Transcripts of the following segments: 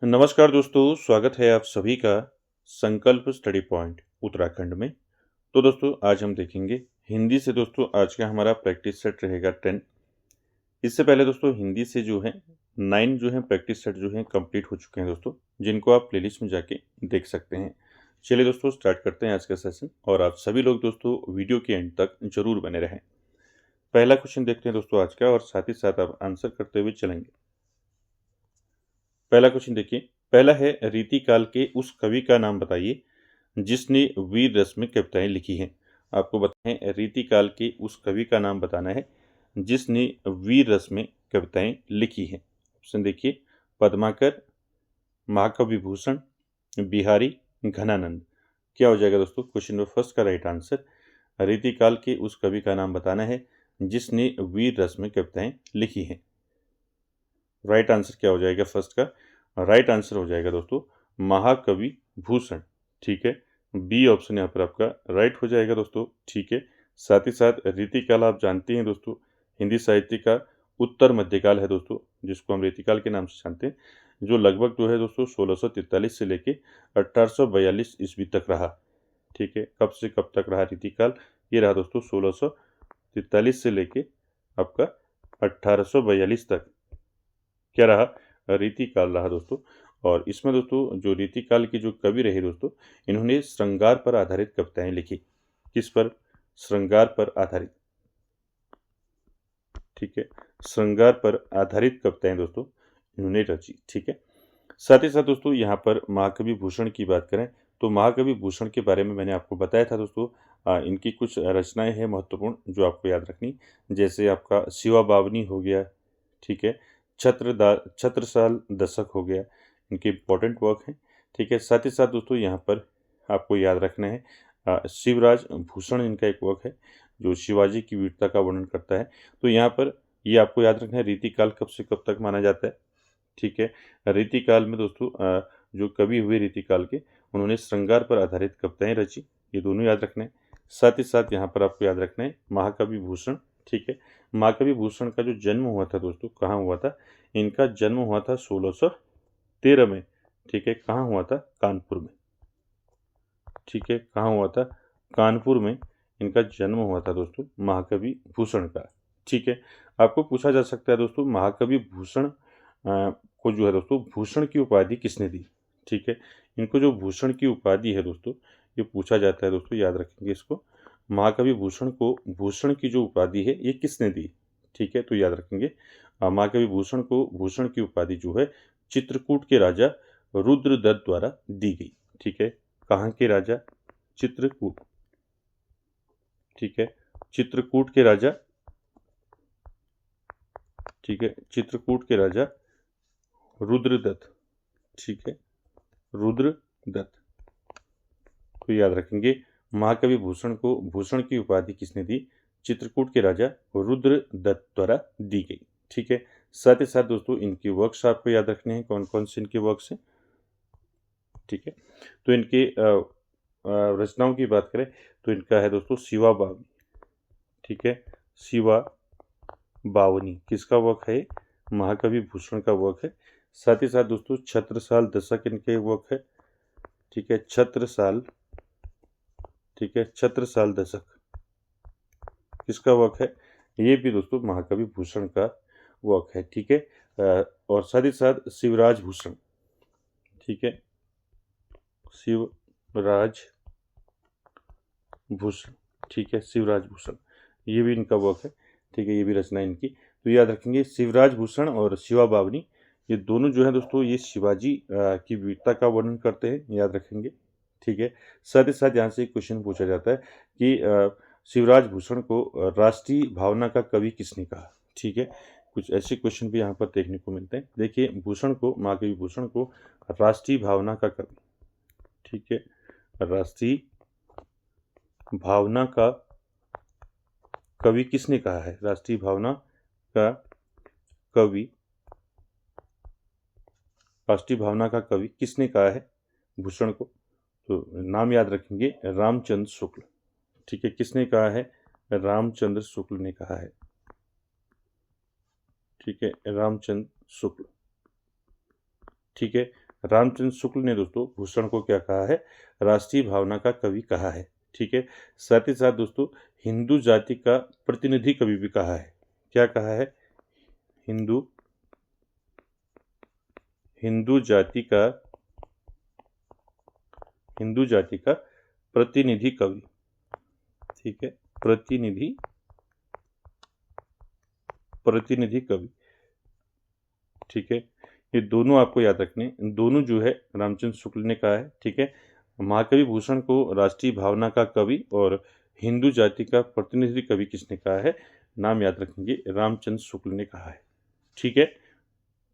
नमस्कार दोस्तों, स्वागत है आप सभी का संकल्प स्टडी पॉइंट उत्तराखंड में। तो दोस्तों आज हम देखेंगे हिंदी से। दोस्तों आज का हमारा प्रैक्टिस सेट रहेगा 10। इससे पहले दोस्तों हिंदी से जो है 9 जो है प्रैक्टिस सेट जो है कंप्लीट हो चुके हैं दोस्तों, जिनको आप प्लेलिस्ट में जाके देख सकते हैं। चलिए दोस्तों स्टार्ट करते हैं आज का सेशन, और आप सभी लोग दोस्तों वीडियो के एंड तक जरूर बने रहें। पहला क्वेश्चन देखते हैं दोस्तों आज का, और साथ ही साथ आप आंसर करते हुए चलेंगे। पहला क्वेश्चन देखिए, पहला है रीतिकाल के उस कवि का नाम बताइए जिसने वीर रस में कविताएं लिखी हैं। आपको बताएं रीतिकाल के उस कवि का नाम बताना है जिसने वीर रस में कविताएं लिखी हैं। ऑप्शन देखिए, पद्माकर, महाकवि भूषण, बिहारी, घनानंद। क्या हो जाएगा दोस्तों क्वेश्चन नंबर फर्स्ट का राइट आंसर? रीतिकाल के उस कवि का नाम बताना है जिसने वीर रस में कविताएं लिखी हैं। राइट आंसर क्या हो जाएगा फर्स्ट का? राइट आंसर हो जाएगा दोस्तों महाकवि भूषण। ठीक है, बी ऑप्शन यहाँ पर आपका राइट हो जाएगा दोस्तों। ठीक है, साथ ही साथ रीतिकाल आप जानते हैं दोस्तों, हिंदी साहित्य का उत्तर मध्यकाल है दोस्तों, जिसको हम रीतिकाल के नाम से जानते हैं, जो लगभग जो है दोस्तों 1643 से लेके 1842 ईस्वी तक रहा। ठीक है, कब से कब तक रहा रीतिकाल? ये रहा दोस्तों 1643 से लेके आपका 1842 तक क्या रहा? रीतिकाल रहा दोस्तों। और इसमें दोस्तों जो रीतिकाल के जो कवि रहे दोस्तों, इन्होंने श्रृंगार पर आधारित कविताएं लिखी। किस पर? श्रृंगार पर आधारित। ठीक है, श्रृंगार पर आधारित कविताएं दोस्तों इन्होंने रची। ठीक है, साथ ही साथ दोस्तों यहाँ पर महाकवि भूषण की बात करें तो महाकवि भूषण के बारे में मैंने आपको बताया था दोस्तों। इनकी कुछ रचनाएं हैं महत्वपूर्ण जो आपको याद रखनी, जैसे आपका शिवा बावनी हो गया। ठीक है, छत्रसाल दशक हो गया, इनके इम्पोर्टेंट वर्क हैं। ठीक है, साथ ही साथ दोस्तों यहाँ पर आपको याद रखना है शिवराज भूषण, इनका एक वर्क है जो शिवाजी की वीरता का वर्णन करता है। तो यहाँ पर ये आपको याद रखना है रीतिकाल कब से कब तक माना जाता है। ठीक है, रीतिकाल में दोस्तों जो कवि हुए रीतिकाल के, उन्होंने श्रृंगार पर आधारित कविताएं रची। ये दोनों याद रखना है। साथ ही साथ यहाँ पर आपको याद रखना है महाकवि भूषण। ठीक है, महाकवि भूषण का जो जन्म हुआ था दोस्तों, कहाँ हुआ था? इनका जन्म हुआ था 1613 में। ठीक है, कहाँ हुआ था? कानपुर में। ठीक है, कहाँ हुआ था? कानपुर में इनका जन्म हुआ था दोस्तों महाकवि भूषण का। ठीक है, आपको पूछा जा सकता है दोस्तों महाकवि भूषण को जो है दोस्तों भूषण की उपाधि किसने दी? ठीक है, इनको जो भूषण की उपाधि है दोस्तों, ये पूछा जाता है दोस्तों, याद रखेंगे इसको। महाकवि भूषण को भूषण की जो उपाधि है ये किसने दी? ठीक है, तो याद रखेंगे महाकवि भूषण को भूषण की उपाधि जो है चित्रकूट के राजा रुद्रदत्त द्वारा दी गई। ठीक है, कहाँ के राजा? चित्रकूट। ठीक है, चित्रकूट के राजा। ठीक है, चित्रकूट के राजा रुद्रदत्त। ठीक है, रुद्रदत्त। तो याद रखेंगे महाकवि भूषण को भूषण की उपाधि किसने दी? चित्रकूट के राजा रुद्रदत्त द्वारा दी गई। ठीक है, साथ ही साथ दोस्तों इनकी वर्क्स आपको याद रखने हैं, कौन कौन से इनके वर्क्स हैं। ठीक है, तो इनके रचनाओं की बात करें तो इनका है दोस्तों शिवा बावनी। ठीक है, शिवा बावनी किसका वर्क है? महाकवि भूषण का वर्क है। साथ ही साथ दोस्तों छत्रसाल दशक इनके वर्क है। ठीक है, छत्रसाल। ठीक है, छत्रसाल दशक किसका वर्क है? ये भी दोस्तों महाकवि भूषण का वर्क है। ठीक है, और साथ ही साथ शिवराज भूषण। ठीक है, शिवराज भूषण। ठीक है, शिवराज भूषण ये भी इनका वर्क है। ठीक है, ये भी रचना इनकी। तो याद रखेंगे शिवराज भूषण और शिवा बावनी, ये दोनों जो है दोस्तों ये शिवाजी की वीरता का वर्णन करते हैं, याद रखेंगे। ठीक है, साथ ही साथ यहाँ से एक क्वेश्चन पूछा जाता है कि शिवराज भूषण को राष्ट्रीय भावना का कवि किसने कहा? ठीक है, कुछ ऐसे क्वेश्चन भी यहाँ पर देखने को मिलते हैं। देखिए भूषण को, महाकवि भूषण को राष्ट्रीय भावना का कवि, ठीक है, राष्ट्रीय भावना का कवि किसने कहा है? राष्ट्रीय भावना का कवि, राष्ट्रीय भावना का कवि किसने कहा है भूषण को? तो नाम याद रखेंगे रामचंद्र शुक्ल। ठीक है, किसने कहा है? रामचंद्र शुक्ल ने कहा है। ठीक है, रामचंद्र शुक्ल। ठीक है, रामचंद्र शुक्ल ने दोस्तों भूषण को क्या कहा है? राष्ट्रीय भावना का कवि कहा है। ठीक है, साथ ही साथ दोस्तों हिंदू जाति का प्रतिनिधि कवि भी कहा है। क्या कहा है? हिंदू जाति का प्रतिनिधि कवि। ठीक है, प्रतिनिधि कवि। ठीक है, ये दोनों आपको याद रखने, दोनों जो है रामचंद्र शुक्ल ने कहा है। ठीक है, महाकवि भूषण को राष्ट्रीय भावना का कवि और हिंदू जाति का प्रतिनिधि कवि किसने कहा है? नाम याद रखेंगे, रामचंद्र शुक्ल ने कहा है। ठीक है,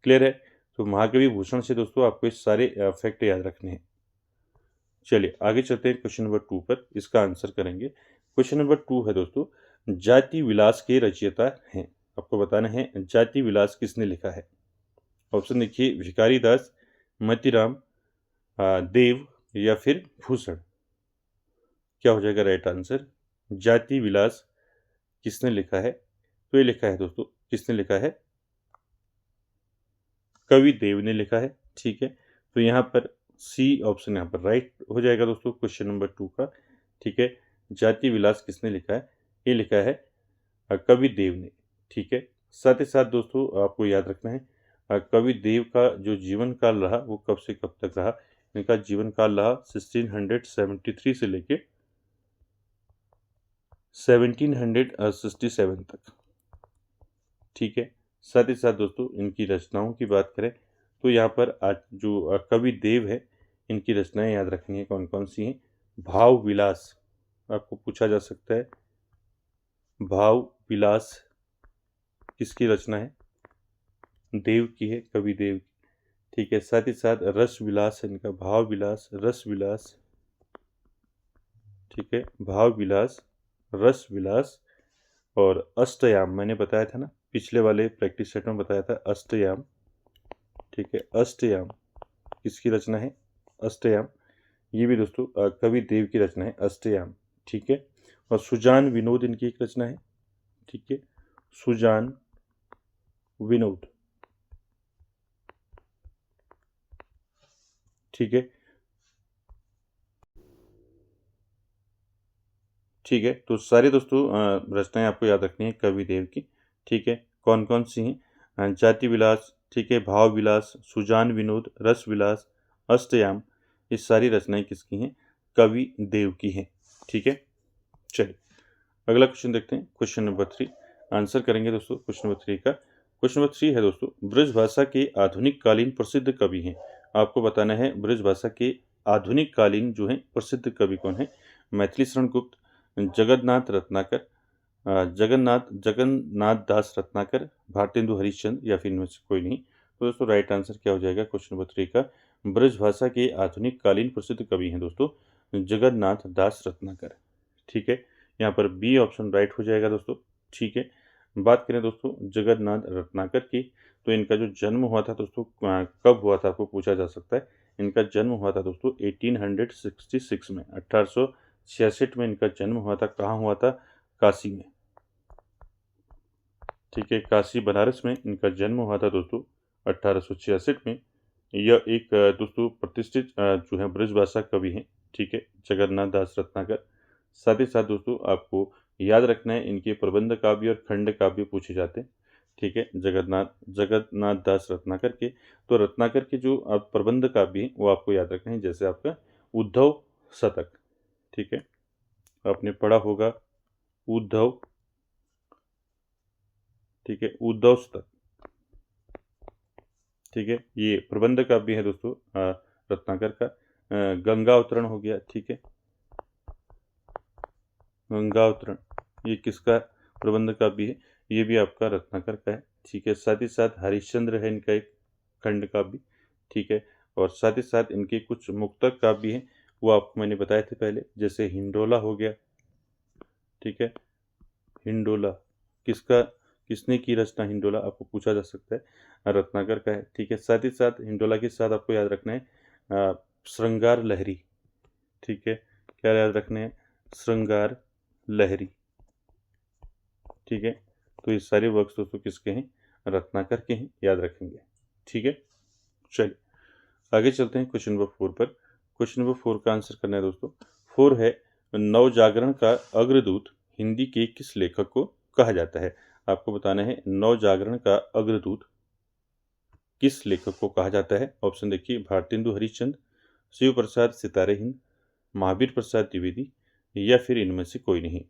क्लियर है? तो महाकवि भूषण से दोस्तों आपको ये सारे फैक्ट याद रखने हैं। चलिए आगे चलते हैं क्वेश्चन नंबर 2 पर, इसका आंसर करेंगे। क्वेश्चन नंबर 2 है दोस्तों, जाति विलास के रचयिता हैं। आपको बताना है जाति विलास किसने लिखा है। ऑप्शन देखिए, भिखारी दास, मतीराम, देव या फिर भूषण। क्या हो जाएगा राइट आंसर? जाति विलास किसने लिखा है? तो ये लिखा है दोस्तों, किसने लिखा है? कवि देव ने लिखा है। ठीक है, तो यहाँ पर सी ऑप्शन यहाँ पर राइट हो जाएगा दोस्तों क्वेश्चन नंबर 2 का। ठीक है, जाति विलास किसने लिखा है? ये लिखा है कवि देव ने। ठीक है, साथ ही साथ दोस्तों आपको याद रखना है कवि देव का जो जीवन काल रहा वो कब से कब तक रहा। इनका जीवन काल रहा 1673 से लेके 1767 तक। ठीक है, साथ ही साथ दोस्तों इनकी रचनाओं की बात करें तो यहाँ पर आज जो कवि देव है, इनकी रचनाएं याद रखनी है कौन कौन सी हैं। भाव विलास आपको पूछा जा सकता है, भाव विलास किसकी रचना है? देव की है, कवि देव की। ठीक है, साथ ही साथ रस विलास है इनका, भाव विलास, रस विलास। ठीक है, भाव विलास, रस विलास और अष्टयाम मैंने बताया था ना, पिछले वाले प्रैक्टिस सेट में बताया था अष्टयाम। ठीक है, अष्टयाम किसकी रचना है? अष्टयाम ये भी दोस्तों कवि देव की रचना है अष्टयाम। ठीक है, और सुजान विनोद इनकी एक रचना है। ठीक है, सुजान विनोद। ठीक है, ठीक है, तो सारे दोस्तों रचनाएं आपको याद रखनी है कवि देव की। ठीक है, कौन कौन सी हैं? जाति विलास, ठीक है, भाव विलास, सुजान विनोद, रस विलास, अष्टयाम, ये सारी रचनाएं किसकी हैं? कवि देव की हैं। ठीक है, चलिए अगला क्वेश्चन देखते हैं, क्वेश्चन नंबर 3 आंसर करेंगे दोस्तों क्वेश्चन नंबर 3 का। क्वेश्चन नंबर 3 है दोस्तों, ब्रज भाषा के आधुनिक कालीन प्रसिद्ध कवि हैं। आपको बताना है ब्रज भाषा के आधुनिक कालीन जो हैं प्रसिद्ध कवि कौन है? मैथिली शरण गुप्त, जगन्नाथ रत्नाकर, जगन्नाथ दास रत्नाकर, भारतेंदु हरिश्चंद्र या फिर इनमें से कोई नहीं। तो दोस्तों राइट आंसर क्या हो जाएगा क्वेश्चन नंबर 3 का? ब्रज भाषा के आधुनिक कालीन प्रसिद्ध कवि हैं दोस्तों जगन्नाथ दास रत्नाकर। ठीक है, यहाँ पर बी ऑप्शन राइट हो जाएगा दोस्तों। ठीक है, बात करें दोस्तों जगन्नाथ रत्नाकर की, तो इनका जो जन्म हुआ था दोस्तों कब हुआ था आपको पूछा जा सकता है। इनका जन्म हुआ था दोस्तों 1866 में, 1866 में इनका जन्म हुआ था। कहाँ हुआ था? काशी में। ठीक है, काशी बनारस में इनका जन्म हुआ था दोस्तों 1866 में। यह एक दोस्तों प्रतिष्ठित जो है ब्रजभाषा कवि हैं। ठीक है, जगन्नाथ दास रत्नाकर। साथ ही साथ दोस्तों आपको याद रखना है इनके प्रबंध काव्य और खंड काव्य पूछे जाते हैं। ठीक है, जगन्नाथ दास रत्नाकर के, तो रत्नाकर के जो आप प्रबंध काव्य हैं वो आपको याद रखना है, जैसे आपका उद्धव शतक। ठीक है, आपने पढ़ा होगा उद्धव। ठीक है, उद्धव शतक। ठीक है, ये प्रबंध काव्य है दोस्तों रत्नाकर का। गंगा अवतरण हो गया। ठीक है, गंगा अवतरण ये किसका प्रबंध काव्य है? ये भी आपका रत्नाकर का है। ठीक है, साथ ही साथ हरिश्चंद्र है इनका एक खंड काव्य। ठीक है, और साथ ही साथ इनके कुछ मुक्तक काव्य हैं, वो आपको मैंने बताए थे पहले, जैसे हिंडोला हो गया। ठीक है, हिंडोला किसने की रचना? हिंडोला आपको पूछा जा सकता है, रत्नाकर का है। ठीक है, साथ ही साथ हिंडोला के साथ आपको याद रखना है श्रृंगार लहरी। ठीक है, क्या याद रखना है? श्रृंगार लहरी। ठीक है, तो ये सारे वर्क्स दोस्तों किसके हैं? रत्नाकर के हैं, याद रखेंगे। ठीक है, चलिए आगे चलते हैं क्वेश्चन नंबर 4 पर। क्वेश्चन नंबर 4 का आंसर करना है दोस्तों। 4 है, नवजागरण का अग्रदूत हिंदी के किस लेखक को कहा जाता है? आपको बताना है नवजागरण का अग्रदूत किस लेखक को कहा जाता है। ऑप्शन देखिए, भारतेंदु हरिश्चंद्र, शिव प्रसाद सितारे हिंद, महावीर प्रसाद द्विवेदी या फिर इनमें से कोई नहीं।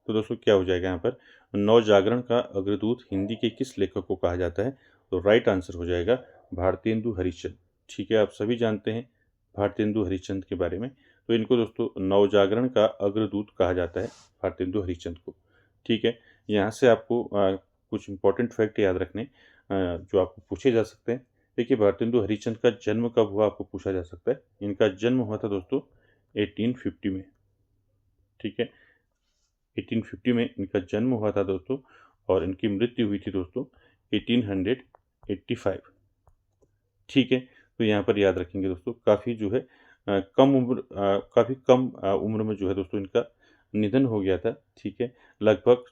तो दोस्तों क्या हो जाएगा यहाँ पर, नवजागरण का अग्रदूत हिंदी के किस लेखक को कहा जाता है? तो राइट आंसर हो जाएगा भारतेंदु हरिश्चंद्र। ठीक है, आप सभी जानते हैं भारतेंदु हरिश्चंद्र के बारे में। तो इनको दोस्तों नवजागरण का अग्रदूत कहा जाता है, भारतेंदु हरिश्चंद्र को। ठीक है, यहाँ से आपको कुछ इंपॉर्टेंट फैक्ट याद रखने जो आपको पूछे जा सकते हैं। देखिए, भारतेंदु हरिश्चंद्र का जन्म कब हुआ आपको पूछा जा सकता है। इनका जन्म हुआ था दोस्तों 1850 में। ठीक है, 1850 में इनका जन्म हुआ था दोस्तों, और इनकी मृत्यु हुई थी दोस्तों 1885। ठीक है, तो यहाँ पर याद रखेंगे दोस्तों, काफ़ी जो है काफ़ी कम उम्र में जो है दोस्तों इनका निधन हो गया था। ठीक है, लगभग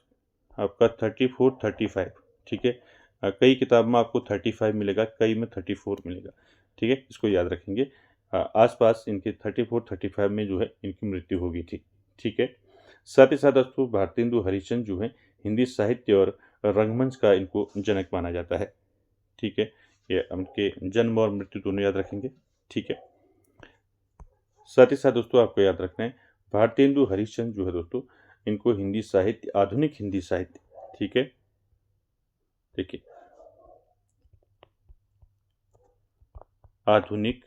आपका 34-35। ठीक है, कई किताब में आपको 35 मिलेगा, कई में 34 मिलेगा। ठीक है, इसको याद रखेंगे। आसपास इनके 34-35 में जो है इनकी मृत्यु हो गई थी। ठीक है, साथ ही साथ दोस्तों भारतेंदु हरिश्चंद्र जो है हिंदी साहित्य और रंगमंच का इनको जनक माना जाता है। ठीक है, ये उनके जन्म और मृत्यु दोनों याद रखेंगे। ठीक है, साथ ही साथ दोस्तों आपको याद रखना है भारतेंदु हरिश्चंद्र जो है दोस्तों, इनको हिंदी साहित्य, आधुनिक हिंदी साहित्य, ठीक है, देखिए आधुनिक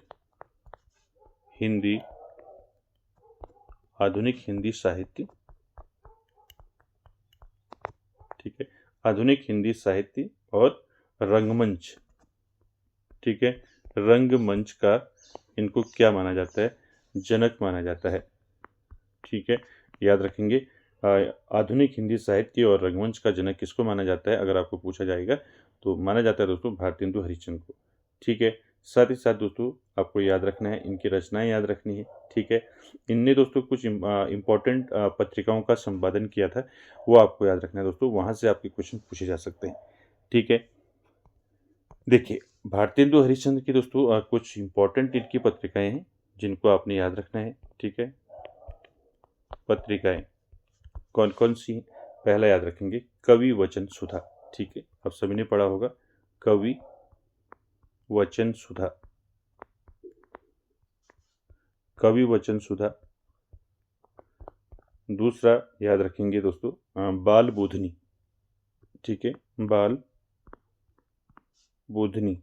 हिंदी, आधुनिक हिंदी साहित्य, ठीक है, आधुनिक हिंदी साहित्य और रंगमंच, ठीक है, रंगमंच का इनको क्या माना जाता है? जनक माना जाता है। ठीक है, याद रखेंगे आधुनिक हिंदी साहित्य और रंगमंच का जनक किसको माना जाता है? अगर आपको पूछा जाएगा तो माना जाता है दोस्तों भारतेंदु हरिश्चंद्र को। ठीक है, साथ ही साथ दोस्तों आपको याद रखना है, इनकी रचनाएं याद रखनी है। ठीक है, इनने दोस्तों कुछ इम्पोर्टेंट पत्रिकाओं का संपादन किया था, वो आपको याद रखना है दोस्तों, वहाँ से आपके क्वेश्चन पूछे जा सकते हैं। ठीक है, देखिए भारतेंदु हरिश्चंद्र की दोस्तों कुछ इम्पोर्टेंट इनकी पत्रिकाएं हैं जिनको आपने याद रखना है। ठीक है, पत्रिकाएं कौन कौन सी हैं? पहला याद रखेंगे कवि वचन सुधा। ठीक है, आप सभी ने पढ़ा होगा कवि वचन सुधा, कवि वचन सुधा। दूसरा याद रखेंगे दोस्तों बाल बोधनी। ठीक है, बाल बोधनी।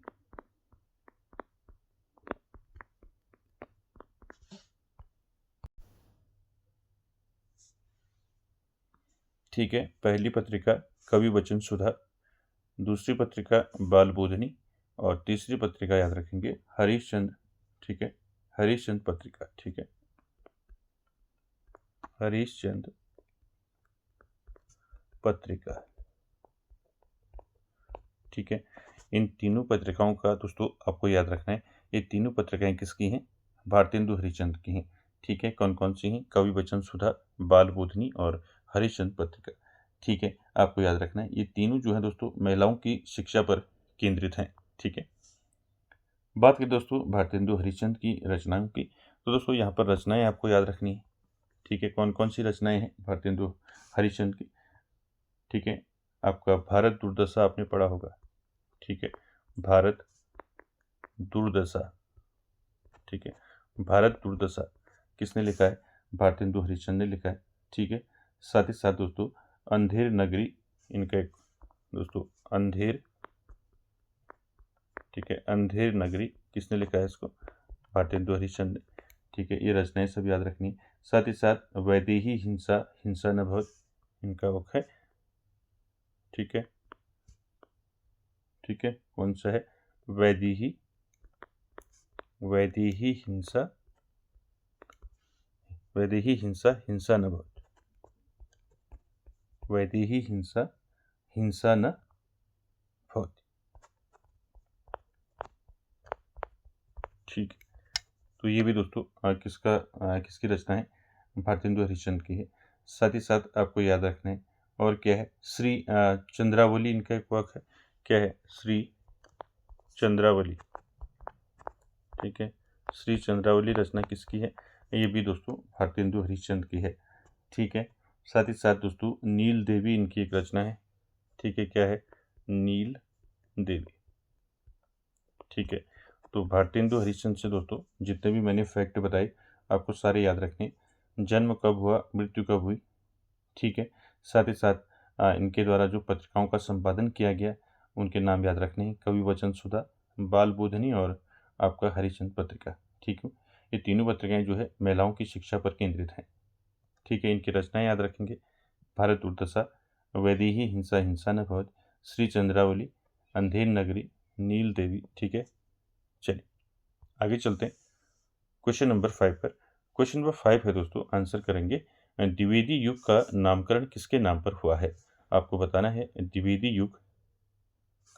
ठीक है, पहली पत्रिका कवि वचन सुधा, दूसरी पत्रिका बाल बोधनी, और तीसरी पत्रिका याद रखेंगे हरिश्चंद्र। ठीक है, हरिश्चंद्र पत्रिका। ठीक है, हरिश्चंद्र पत्रिका। ठीक है, इन तीनों पत्रिकाओं का दोस्तों आपको याद रखना है, ये तीनों पत्रिकाएं किसकी हैं? भारतेंदु हरिश्चंद्र की हैं। ठीक है, कौन कौन सी हैं? कवि वचन सुधा, बाल बोधनी और हरिश्चंद्र पत्रिका। ठीक है, आपको याद रखना है, ये तीनों जो है दोस्तों महिलाओं की शिक्षा पर केंद्रित हैं। ठीक है, बात करें दोस्तों भारतेंदु हरिश्चंद्र की रचनाओं की, तो दोस्तों यहाँ पर रचनाएं आपको याद रखनी है। ठीक है, कौन कौन सी रचनाएं हैं भारतेंदु हरिश्चंद्र की? ठीक है, आपका भारत दुर्दशा आपने पढ़ा होगा। ठीक है, भारत दुर्दशा। ठीक है, भारत दुर्दशा किसने लिखा है? भारतेंदु हरिश्चंद्र ने लिखा है। ठीक है, साथ ही साथ दोस्तों अंधेर नगरी, इनका एक दोस्तों अंधेर। ठीक है, अंधेर नगरी किसने लिखा है इसको? भारतेंदु हरिश्चंद्र ने। ठीक है, ये रचनाएं सब याद रखनी है। साथ ही साथ वैदेही हिंसा, हिंसा न भव, इनका वक है। ठीक है, ठीक है, कौन सा है? वैदेही, वैदेही हिंसा, वैदेही हिंसा, हिंसा न भव, वैदेही हिंसा, हिंसा न भव। ठीक है, तो ये भी दोस्तों किसकी रचना है? भारतेंदु हरिश्चंद्र की है। साथ ही साथ आपको याद रखना है, और क्या है? श्री चंद्रावली इनका एक वर्क है। क्या है? श्री चंद्रावली। ठीक है। श्री चंद्रावली रचना किसकी है? ये भी दोस्तों भारतेंदु हरिश्चंद्र की है, ठीक है। साथ ही साथ दोस्तों नील देवी इनकी एक रचना है, ठीक है। क्या है? नील देवी, ठीक है। तो भारतेंदु हरिश्चंद्र से दोस्तों जितने भी मैंने फैक्ट बताए आपको सारे याद रखने। जन्म कब हुआ, मृत्यु कब हुई, ठीक है। साथ ही साथ इनके द्वारा जो पत्रिकाओं का संपादन किया गया उनके नाम याद रखने हैं। कवि वचन सुधा, बाल बोधनी और आपका हरिश्चंद्र पत्रिका, ठीक है। ये तीनों पत्रिकाएं जो है महिलाओं की शिक्षा पर केंद्रित हैं, ठीक है। इनकी रचनाएं याद रखेंगे। भारत दुर्दशा, वैदेही हिंसा हिंसा न भवत, श्री चंद्रावली, अंधेर नगरी, नील देवी, ठीक है। चलिए आगे चलते हैं क्वेश्चन नंबर 5 पर। क्वेश्चन नंबर 5 है दोस्तों, आंसर करेंगे द्विवेदी युग का नामकरण किसके नाम पर हुआ है? आपको बताना है द्विवेदी युग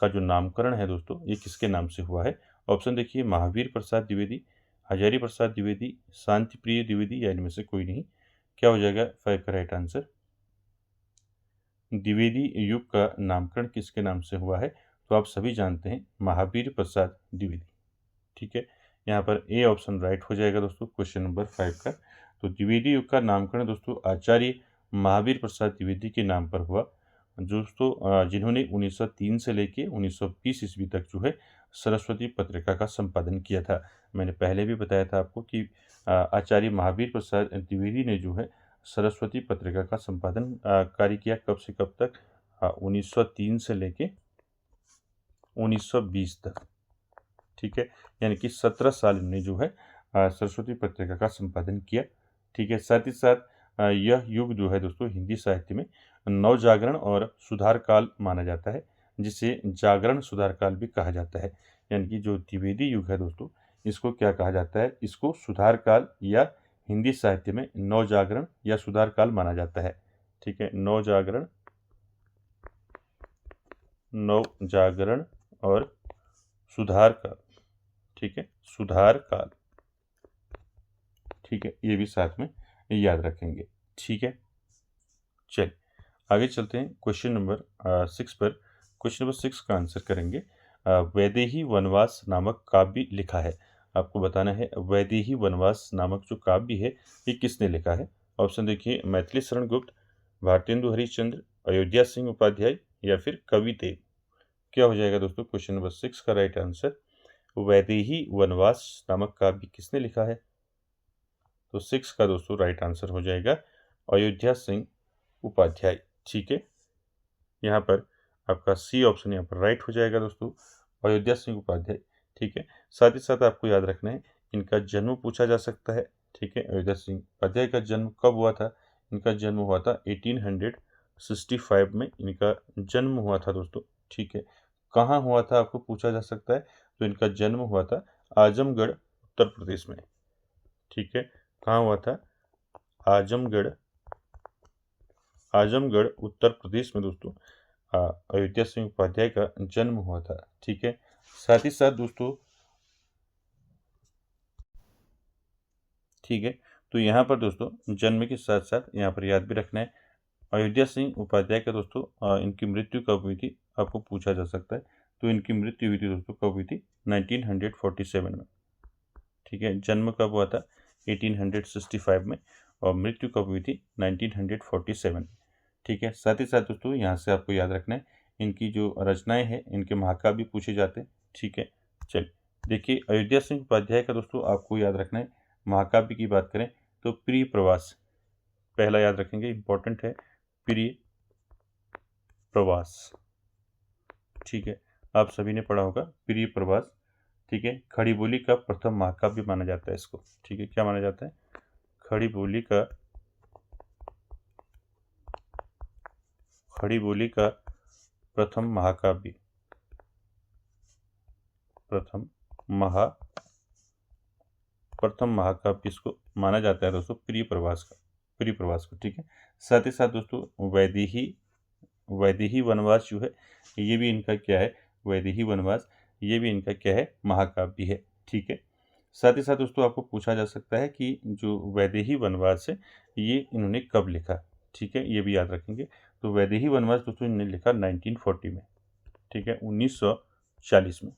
का जो नामकरण है दोस्तों ये किसके नाम से हुआ है। ऑप्शन देखिए, महावीर प्रसाद द्विवेदी, हजारी प्रसाद द्विवेदी, शांति प्रिय द्विवेदी, या इनमें से कोई नहीं। क्या हो जाएगा 5 का राइट आंसर? द्विवेदी युग का नामकरण किसके नाम से हुआ है? तो आप सभी जानते हैं महावीर प्रसाद द्विवेदी, ठीक है। यहाँ पर ए ऑप्शन राइट हो जाएगा दोस्तों क्वेश्चन नंबर 5 का। तो द्विवेदी युग का नामकरण दोस्तों आचार्य महावीर प्रसाद द्विवेदी के नाम पर हुआ, दोस्तों जिन्होंने 1903 से लेके 1920 ईस्वी तक जो है सरस्वती पत्रिका का संपादन किया था। मैंने पहले भी बताया था आपको कि आचार्य महावीर प्रसाद द्विवेदी ने जो है सरस्वती पत्रिका का संपादन कार्य किया। कब से कब तक? 1903 से लेके 1920 तक, ठीक है। यानी कि 17 साल इन्होंने जो है सरस्वती पत्रिका का संपादन किया, ठीक है। साथ ही साथ यह युग जो है दोस्तों हिंदी साहित्य में नवजागरण और सुधार काल माना जाता है, जिसे जागरण सुधार काल भी कहा जाता है। यानी कि जो द्विवेदी युग है दोस्तों इसको क्या कहा जाता है? इसको सुधार काल या हिंदी साहित्य में नवजागरण या सुधार काल माना जाता है, ठीक है। नवजागरण, नवजागरण और सुधार काल, ठीक है, सुधार काल, ठीक है। ये भी साथ में याद रखेंगे, ठीक है। चलिए आगे चलते हैं क्वेश्चन नंबर 6 पर। क्वेश्चन नंबर 6 का आंसर करेंगे वैदेही वनवास नामक काव्य लिखा है। आपको बताना है वैदेही वनवास नामक जो काव्य है ये किसने लिखा है। ऑप्शन देखिए, मैथिली शरण गुप्त, भारतेंदु हरिश्चंद्र, अयोध्या सिंह उपाध्याय, या फिर कवि देव। क्या हो जाएगा दोस्तों क्वेश्चन नंबर 6 का राइट आंसर? वैदेही वनवास नामक काव्य किसने लिखा है? तो 6 का दोस्तों राइट आंसर हो जाएगा अयोध्या सिंह उपाध्याय, ठीक है। यहाँ पर आपका सी ऑप्शन यहाँ पर राइट हो जाएगा दोस्तों, अयोध्या सिंह उपाध्याय, ठीक है। साथ ही साथ आपको याद रखना है इनका जन्म पूछा जा सकता है, ठीक है। अयोध्या सिंह उपाध्याय का जन्म कब हुआ था? इनका जन्म हुआ था 1865 में इनका जन्म हुआ था दोस्तों, ठीक है। कहाँ हुआ था आपको पूछा जा सकता है, तो इनका जन्म हुआ था आजमगढ़ उत्तर प्रदेश में, ठीक है। कहाँ हुआ था? आजमगढ़, आजमगढ़ उत्तर प्रदेश में दोस्तों अयोध्या सिंह उपाध्याय का जन्म हुआ था, ठीक है। साथ ही साथ दोस्तों, ठीक है, तो यहाँ पर दोस्तों जन्म के साथ साथ यहाँ पर याद भी रखना है अयोध्या सिंह उपाध्याय का दोस्तों इनकी मृत्यु कब हुई थी आपको पूछा जा सकता है। तो इनकी मृत्यु हुई थी दोस्तों कब हुई थी? 1947 में, ठीक है। जन्म कब हुआ था? 1865 में, और मृत्यु कब हुई थी? 1947 में, ठीक है। साथ ही साथ दोस्तों यहाँ से आपको याद रखना है इनकी जो रचनाएं हैं इनके महाकाव्य पूछे जाते हैं, ठीक है। चलिए देखिए, अयोध्या सिंह उपाध्याय का दोस्तों आपको याद रखना है महाकाव्य की बात करें तो प्रिय प्रवास पहला याद रखेंगे, इंपॉर्टेंट है, प्रिय प्रवास, ठीक है। आप सभी ने पढ़ा होगा प्रिय प्रवास, ठीक है। खड़ी बोली का प्रथम महाकाव्य माना जाता है इसको, ठीक है। क्या माना जाता है? खड़ी बोली का, खड़ी बोली का प्रथम महाकाव्य, प्रथम महाकाव्य इसको माना जाता है दोस्तों प्रिय प्रवास का, प्रिय प्रवास को, ठीक है। साथ ही साथ दोस्तों वैदेही वनवास जो है ये भी इनका क्या है? वैदेही वनवास ये भी इनका क्या है? महाकाव्य है, ठीक है। साथ ही साथ दोस्तों आपको पूछा जा सकता है कि जो वैदेही वनवास है ये इन्होंने कब लिखा, ठीक है, ये भी याद रखेंगे। तो वैदेही वनवास दोस्तों इन्होंने लिखा 1940 में, ठीक है, 1940 में,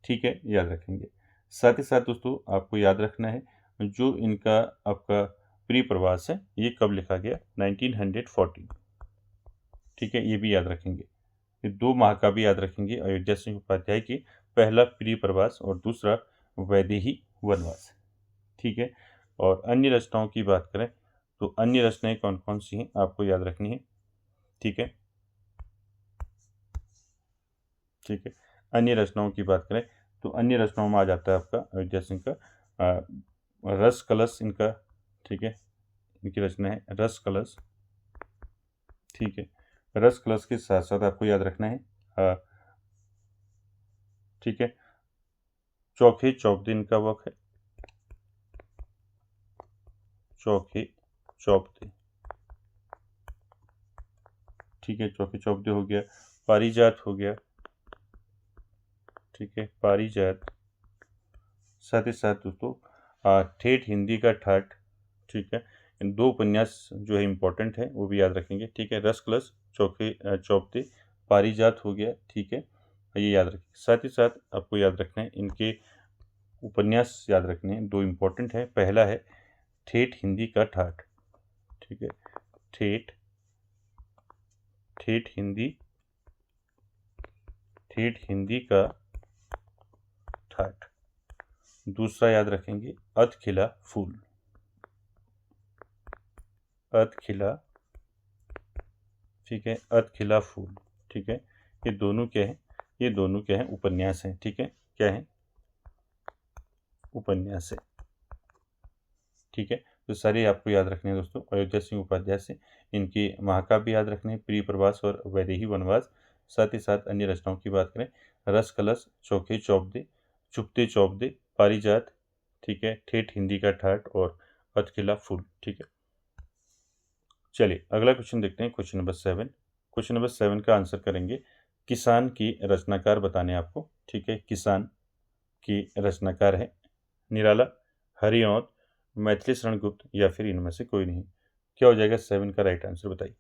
ठीक है, याद रखेंगे। साथ ही साथ दोस्तों आपको याद रखना है जो इनका आपका प्री प्रवास है ये कब लिखा गया, 1940। ठीक है, ये भी याद रखेंगे। ये 2 माह का भी याद रखेंगे अयोध्या सिंह उपाध्याय की, पहला प्री प्रवास और दूसरा वैदेही वनवास। ठीक है, और अन्य रचनाओं की बात करें तो अन्य रचनाएं कौन कौन सी हैं आपको याद रखनी है। ठीक है, ठीक है, अन्य रचनाओं की बात करें तो अन्य रचनाओं में आ जाता है आपका अयोध्या सिंह का रस कलश इनका। ठीक है, इनकी रचना है रस कलश। ठीक है, रस कलश के साथ साथ आपको याद रखना है ठीक है, चौखे चौपदे इनका वर्क है, चौखे चौपदे। ठीक है, चौके चौपदे हो गया, पारिजात हो गया। ठीक है, पारिजात। साथ ही साथ दोस्तों ठेठ हिंदी का ठाठ। ठीक है, इन 2 उपन्यास जो है इम्पोर्टेंट है वो भी याद रखेंगे। ठीक है, रस कलश, चौके चौपदे, पारिजात हो गया। ठीक है, ये याद रखें। साथ ही साथ आपको याद रखना है इनके उपन्यास याद रखने हैं, 2 इम्पोर्टेंट है। पहला है ठेठ हिंदी का ठाठ। ठीक है, ठेठ ठेठ हिंदी का ठाठ। दूसरा याद रखेंगे अध खिला फूल, अध खिला। ठीक है, अध खिला फूल। ठीक है, ये दोनों क्या है, ये दोनों क्या है, उपन्यास हैं। ठीक है, क्या है, उपन्यास है। ठीक है, तो सारे आपको याद रखने हैं दोस्तों अयोध्या सिंह उपाध्याय से। इनकी महाकाव्य याद रखने हैं, प्रिय प्रवास और वैदेही वनवास। साथ ही साथ अन्य रचनाओं की बात करें, रस कलश, चौखे चौपदे, चुपते चौपदे, पारिजात। ठीक है, ठेठ हिंदी का ठाठ और अधकिला फूल। ठीक है, चलिए अगला क्वेश्चन देखते हैं, क्वेश्चन नंबर 7। क्वेश्चन नंबर 7 का आंसर करेंगे, किसान की रचनाकार बताने आपको। ठीक है, किसान की रचनाकार है निराला, हरिऔध, मैथिली शरण गुप्त या फिर इनमें से कोई नहीं। क्या हो जाएगा 7 का राइट आंसर बताइए।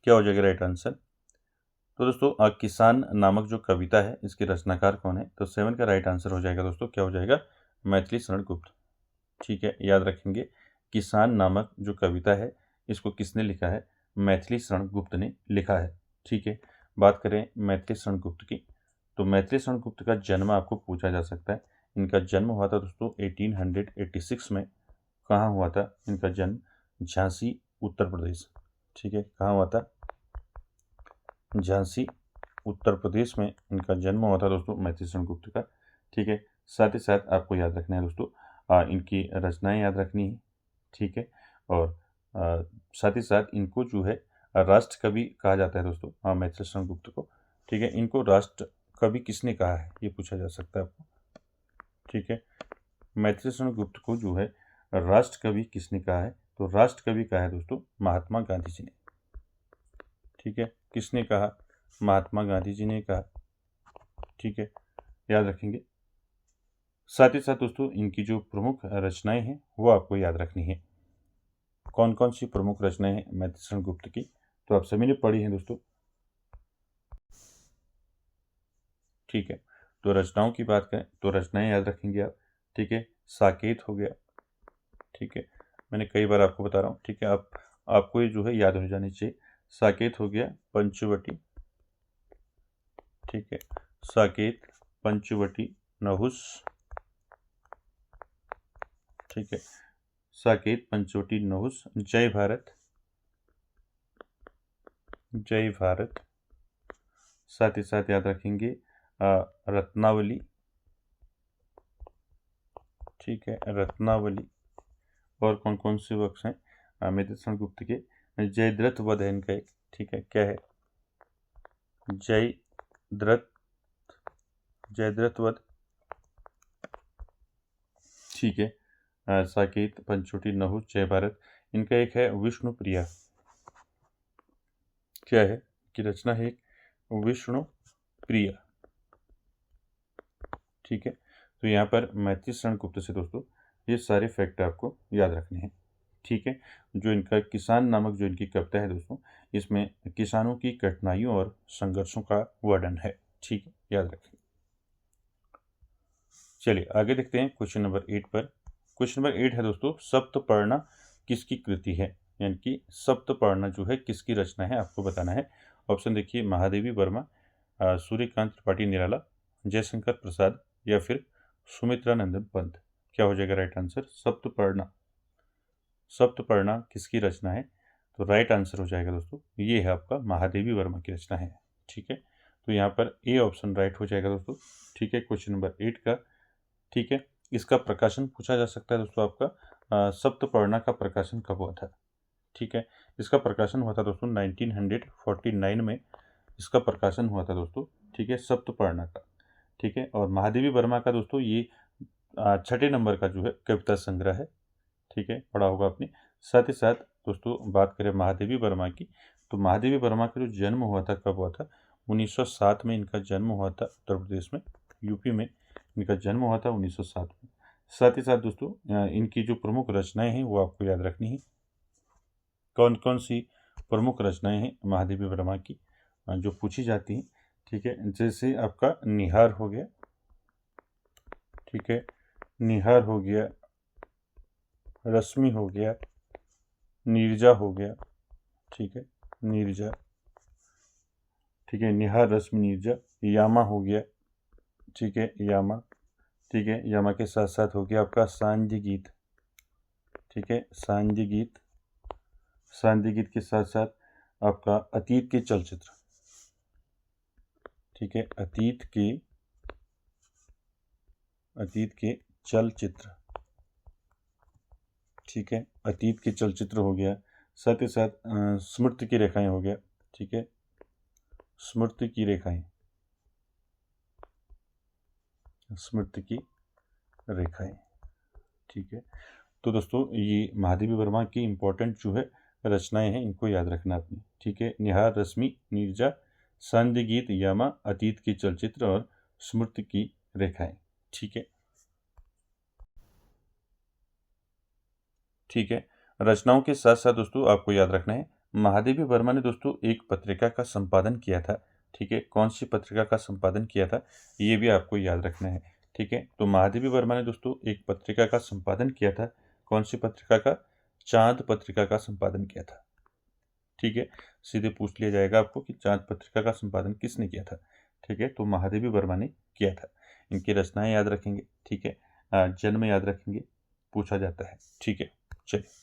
क्या हो जाएगा राइट आंसर। तो दोस्तों किसान नामक जो कविता है इसके रचनाकार कौन है, तो 7 का राइट आंसर हो जाएगा दोस्तों, क्या हो जाएगा, मैथिली शरण गुप्त। ठीक है, याद रखेंगे किसान नामक जो कविता है इसको किसने लिखा है, मैथिली शरण गुप्त ने लिखा है। ठीक है, बात करें मैथिली शरण गुप्त की, तो मैथिली शरण गुप्त का जन्म आपको पूछा जा सकता है। इनका जन्म हुआ था दोस्तों 1886 में। कहाँ हुआ था इनका जन्म, झांसी उत्तर प्रदेश। ठीक है, कहाँ हुआ था, झांसी उत्तर प्रदेश में इनका जन्म हुआ था दोस्तों मैथिली शरण गुप्त का। ठीक है, साथ ही साथ आपको याद रखना है दोस्तों इनकी रचनाएं याद रखनी है। ठीक है, और साथ ही साथ इनको जो है राष्ट्र कवि कहा जाता है दोस्तों मैथिली शरण गुप्त को। ठीक है, इनको राष्ट्र कवि किसने कहा है ये पूछा जा सकता है आपको। ठीक है, मैथिली शरण गुप्त को जो है राष्ट्र कवि किसने कहा है, तो राष्ट्र कवि कहा है दोस्तों महात्मा गांधी जी ने। ठीक है, किसने कहा, महात्मा गांधी जी ने कहा। ठीक है, याद रखेंगे। साथ ही साथ दोस्तों इनकी जो प्रमुख रचनाएं हैं वो आपको याद रखनी है। कौन कौन सी प्रमुख रचनाएं हैं मैथिली शरण गुप्त की, तो आप सभी ने पढ़ी हैं दोस्तों। ठीक है, तो रचनाओं की बात करें तो रचनाएं याद रखेंगे आप। ठीक है, साकेत हो गया। ठीक है, मैंने कई बार आपको बता रहा हूँ। ठीक है, आपको ये जो है याद हो जानी चाहिए। साकेत हो गया, पंचवटी। ठीक है, साकेत, पंचवटी, नहुस। ठीक है, साकेत, पंचवटी, नहुस, जय भारत, जय भारत। साथ ही साथ याद रखेंगे रत्नावली। ठीक है, रत्नावली। और कौन कौन से वर्क्स हैं मैथिली शरण गुप्त के, जयद्रथ वध है इनका एक। ठीक है, क्या है, जयद्रथ, जयद्रथ वध। ठीक है, साकेत, पंचवटी, नहुस, जय भारत। इनका एक है विष्णु प्रिया। क्या है कि रचना है एक विष्णु प्रिया। ठीक है, तो यहाँ पर मैथिली शरण गुप्त से दोस्तों ये सारे फैक्ट आपको याद रखने हैं। ठीक है, जो इनका किसान नामक जो इनकी कविता है दोस्तों, इसमें किसानों की कठिनाइयों और संघर्षों का वर्णन है। ठीक है, याद रखें। चलिए आगे देखते हैं क्वेश्चन नंबर 8 पर। क्वेश्चन नंबर 8 है दोस्तों, सप्तपर्णा किसकी कृति है, यानी कि सप्तपर्णा जो है किसकी रचना है, आपको बताना है। ऑप्शन देखिए, महादेवी वर्मा, सूर्यकांत त्रिपाठी निराला, जयशंकर प्रसाद या फिर सुमित्रा नंदन पंत। क्या हो जाएगा राइट आंसर? सप्तपर्णा। सप्तपर्णा किसकी रचना है? तो राइट आंसर हो जाएगा दोस्तों, ये है आपका महादेवी वर्मा की रचना है। ठीक है, तो यहाँ पर ए ऑप्शन राइट हो जाएगा दोस्तों। ठीक है, क्वेश्चन नंबर 8 का। ठीक है, इसका प्रकाशन पूछा जा सकता है दोस्तों आपका, सप्तपर्णा का प्रकाशन कब हुआ था? ठीक है, इसका प्रकाशन हुआ था दोस्तों 1949 में इसका प्रकाशन हुआ था दोस्तों। ठीक है, सप्तपर्णा का। ठीक है, और महादेवी वर्मा का दोस्तों ये छठे नंबर का जो है कविता संग्रह है। ठीक है, पढ़ा होगा आपने। साथ ही साथ दोस्तों बात करें महादेवी वर्मा की, तो महादेवी वर्मा का जो जन्म हुआ था कब हुआ था? 1907 में इनका जन्म हुआ था, उत्तर प्रदेश में, यूपी में इनका जन्म हुआ था 1907 में। साथ ही साथ दोस्तों इनकी जो प्रमुख रचनाएं हैं वो आपको याद रखनी है। कौन कौन सी प्रमुख रचनाएं हैं महादेवी वर्मा की जो पूछी जाती हैं? ठीक है, जैसे आपका निहार हो गया। ठीक है, निहार हो गया, रश्मि हो गया, नीरजा हो गया। ठीक है, नीरजा। ठीक है, निहार रश्मि नीरजा। यामा हो गया। ठीक है, यामा। ठीक है, यामा के साथ साथ हो गया आपका सांध्य गीत। ठीक है, सांध्य गीत। सांध्य गीत के साथ साथ आपका अतीत के चलचित्र। ठीक है, अतीत के चलचित्र। ठीक है, अतीत के चलचित्र हो गया। साथ ही साथ स्मृति की रेखाएं हो गया। ठीक है, स्मृति की रेखाएं, स्मृति की रेखाएं। ठीक है, तो दोस्तों ये महादेवी वर्मा की इम्पोर्टेंट जो है रचनाएं हैं, इनको याद रखना आपने। ठीक है, निहार रश्मि नीरजा, सांध्य गीत, यामा, अतीत के चलचित्र और स्मृति की रेखाएं। ठीक है, ठीक है, रचनाओं के साथ साथ दोस्तों आपको याद रखना है, महादेवी वर्मा ने दोस्तों एक पत्रिका का संपादन किया था। ठीक है, कौन सी पत्रिका का संपादन किया था ये भी आपको याद रखना है। ठीक है, तो महादेवी वर्मा ने दोस्तों एक पत्रिका का संपादन किया था। कौन सी पत्रिका का? चांद पत्रिका का संपादन किया था। ठीक है, सीधे पूछ लिया जाएगा आपको कि चांद पत्रिका का संपादन किसने किया था? ठीक है, तो महादेवी वर्मा ने किया था। इनकी रचनाएं याद रखेंगे। ठीक है, जन्म याद रखेंगे, पूछा जाता है। ठीक है, चलिए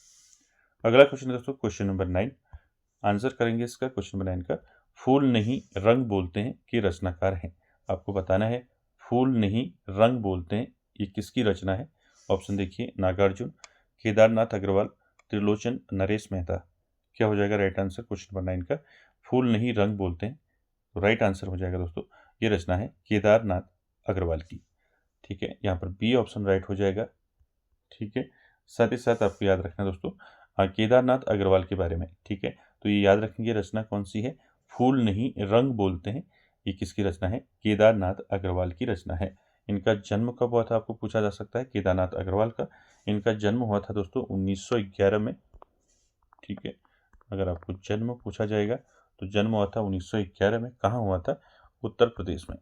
अगला क्वेश्चन दोस्तों, क्वेश्चन नंबर 9 आंसर करेंगे इसका। क्वेश्चन नंबर 9 का, फूल नहीं रंग बोलते हैं की रचनाकार हैं। आपको बताना है फूल नहीं रंग बोलते हैं ये किसकी रचना है। ऑप्शन देखिए, नागार्जुन, केदारनाथ अग्रवाल, त्रिलोचन, नरेश मेहता। क्या हो जाएगा राइट आंसर क्वेश्चन नंबर 9 का? फूल नहीं रंग बोलते हैं, तो राइट आंसर हो जाएगा दोस्तों, ये रचना है केदारनाथ अग्रवाल की। ठीक है, यहाँ पर बी ऑप्शन राइट हो जाएगा। ठीक है, साथ ही साथ आपको याद रखना दोस्तों केदारनाथ अग्रवाल के बारे में। ठीक है, तो ये याद रखेंगे रचना कौन सी है, फूल नहीं रंग बोलते हैं, ये किसकी रचना है? केदारनाथ अग्रवाल की रचना है। इनका जन्म कब हुआ था आपको पूछा जा सकता है, केदारनाथ अग्रवाल का। इनका जन्म हुआ था दोस्तों 1911 में। ठीक है, अगर आपको जन्म पूछा जाएगा तो जन्म हुआ था 1911 में। कहाँ हुआ था? उत्तर प्रदेश में।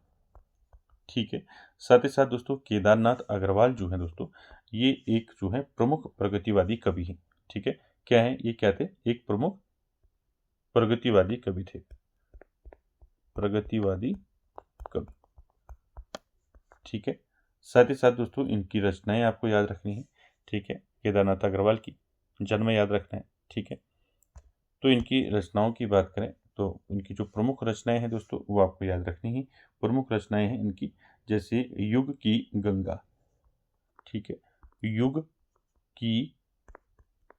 ठीक है, साथ ही साथ दोस्तों केदारनाथ अग्रवाल जो है दोस्तों, ये एक जो है प्रमुख प्रगतिवादी कवि हैं। ठीक है, क्या है ये? क्या थे? एक प्रमुख प्रगतिवादी कवि थे, प्रगतिवादी कवि। ठीक है, साथ ही साथ दोस्तों इनकी रचनाएं आपको याद रखनी है। ठीक है, केदारनाथ अग्रवाल की जन्म याद रखना है। ठीक है, तो इनकी रचनाओं की बात करें तो इनकी जो प्रमुख रचनाएं हैं दोस्तों वो आपको याद रखनी है। प्रमुख रचनाएं हैं इनकी, जैसे युग की गंगा। ठीक है, युग की